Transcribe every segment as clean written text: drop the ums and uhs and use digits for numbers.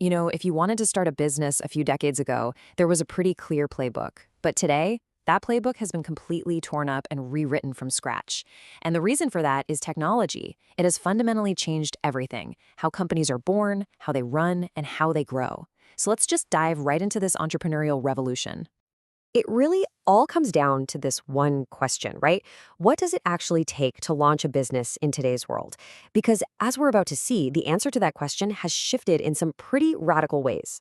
You know, if you wanted to start a business a few decades ago, there was a pretty clear playbook. But today, that playbook has been completely torn up and rewritten from scratch. And the reason for that is technology. It has fundamentally changed everything: how companies are born, how they run, and how they grow. So let's just dive right into this entrepreneurial revolution. It really all comes down to this one question, right? What does it actually take to launch a business in today's world? Because as we're about to see, the answer to that question has shifted in some pretty radical ways.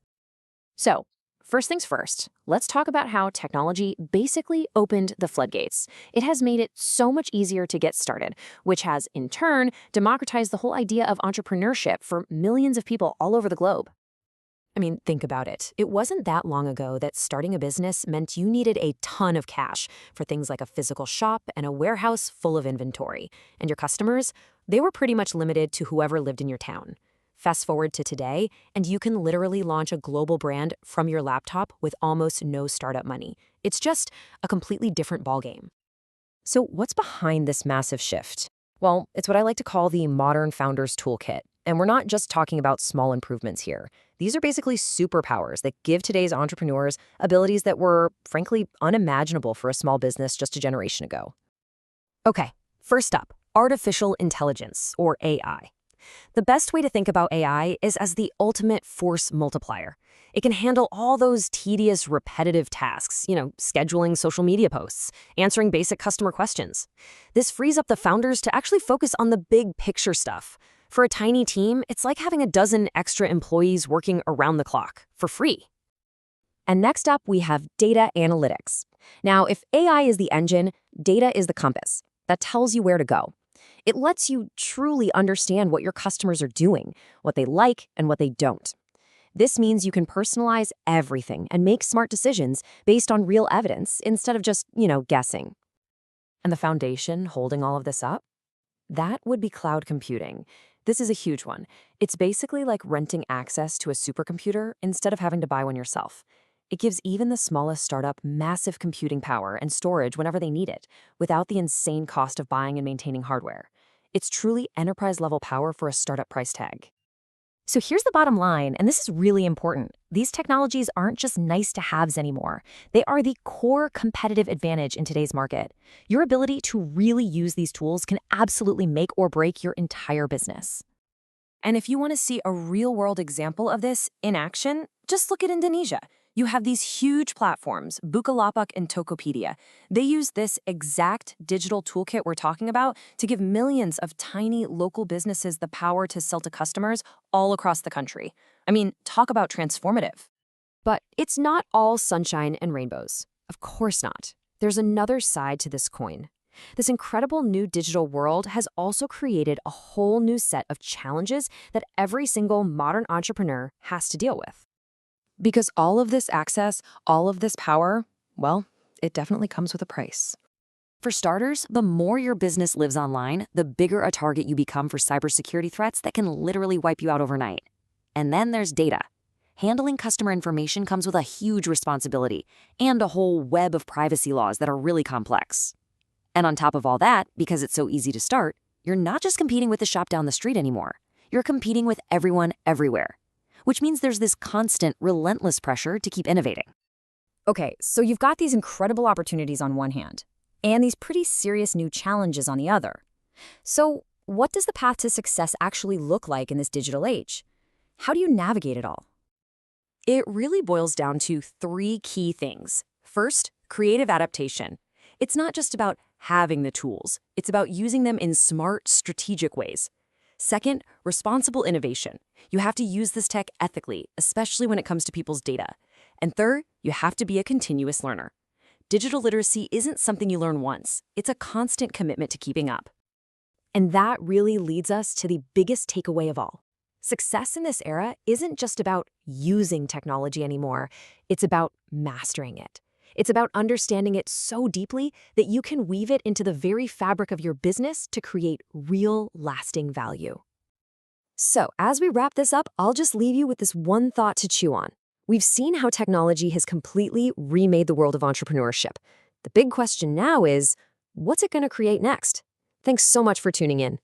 So, first things first, let's talk about how technology basically opened the floodgates. It has made it so much easier to get started, which has, in turn, democratized the whole idea of entrepreneurship for millions of people all over the globe. I mean, think about it. It wasn't that long ago that starting a business meant you needed a ton of cash for things like a physical shop and a warehouse full of inventory. And your customers, they were pretty much limited to whoever lived in your town. Fast forward to today, and you can literally launch a global brand from your laptop with almost no startup money. It's just a completely different ballgame. So what's behind this massive shift? Well, it's what I like to call the modern founder's toolkit. And we're not just talking about small improvements here. These are basically superpowers that give today's entrepreneurs abilities that were, frankly, unimaginable for a small business just a generation ago. Okay, first up, artificial intelligence, or AI. The best way to think about AI is as the ultimate force multiplier. It can handle all those tedious, repetitive tasks, scheduling social media posts, answering basic customer questions. This frees up the founders to actually focus on the big picture stuff. For a tiny team, it's like having a dozen extra employees working around the clock for free. And next up, we have data analytics. Now, if AI is the engine, data is the compass that tells you where to go. It lets you truly understand what your customers are doing, what they like and what they don't. This means you can personalize everything and make smart decisions based on real evidence instead of just, guessing. And the foundation holding all of this up? That would be cloud computing. This is a huge one. It's basically like renting access to a supercomputer instead of having to buy one yourself. It gives even the smallest startup massive computing power and storage whenever they need it, without the insane cost of buying and maintaining hardware. It's truly enterprise-level power for a startup price tag. So here's the bottom line, and this is really important. These technologies aren't just nice-to-haves anymore. They are the core competitive advantage in today's market. Your ability to really use these tools can absolutely make or break your entire business. And if you want to see a real-world example of this in action, just look at Indonesia. You have these huge platforms, Bukalapak and Tokopedia. They use this exact digital toolkit we're talking about to give millions of tiny local businesses the power to sell to customers all across the country. I mean, talk about transformative. But it's not all sunshine and rainbows. Of course not. There's another side to this coin. This incredible new digital world has also created a whole new set of challenges that every single modern entrepreneur has to deal with. Because all of this access, all of this power, well, it definitely comes with a price. For starters, the more your business lives online, the bigger a target you become for cybersecurity threats that can literally wipe you out overnight. And then there's data. Handling customer information comes with a huge responsibility and a whole web of privacy laws that are really complex. And on top of all that, because it's so easy to start, you're not just competing with the shop down the street anymore. You're competing with everyone everywhere, which means there's this constant, relentless pressure to keep innovating. Okay, so you've got these incredible opportunities on one hand, and these pretty serious new challenges on the other. So what does the path to success actually look like in this digital age? How do you navigate it all? It really boils down to three key things. First, creative adaptation. It's not just about having the tools. It's about using them in smart, strategic ways. Second, responsible innovation. You have to use this tech ethically, especially when it comes to people's data. And third, you have to be a continuous learner. Digital literacy isn't something you learn once. It's a constant commitment to keeping up. And that really leads us to the biggest takeaway of all. Success in this era isn't just about using technology anymore. It's about mastering it. It's about understanding it so deeply that you can weave it into the very fabric of your business to create real, lasting value. So, as we wrap this up, I'll just leave you with this one thought to chew on. We've seen how technology has completely remade the world of entrepreneurship. The big question now is, what's it going to create next? Thanks so much for tuning in.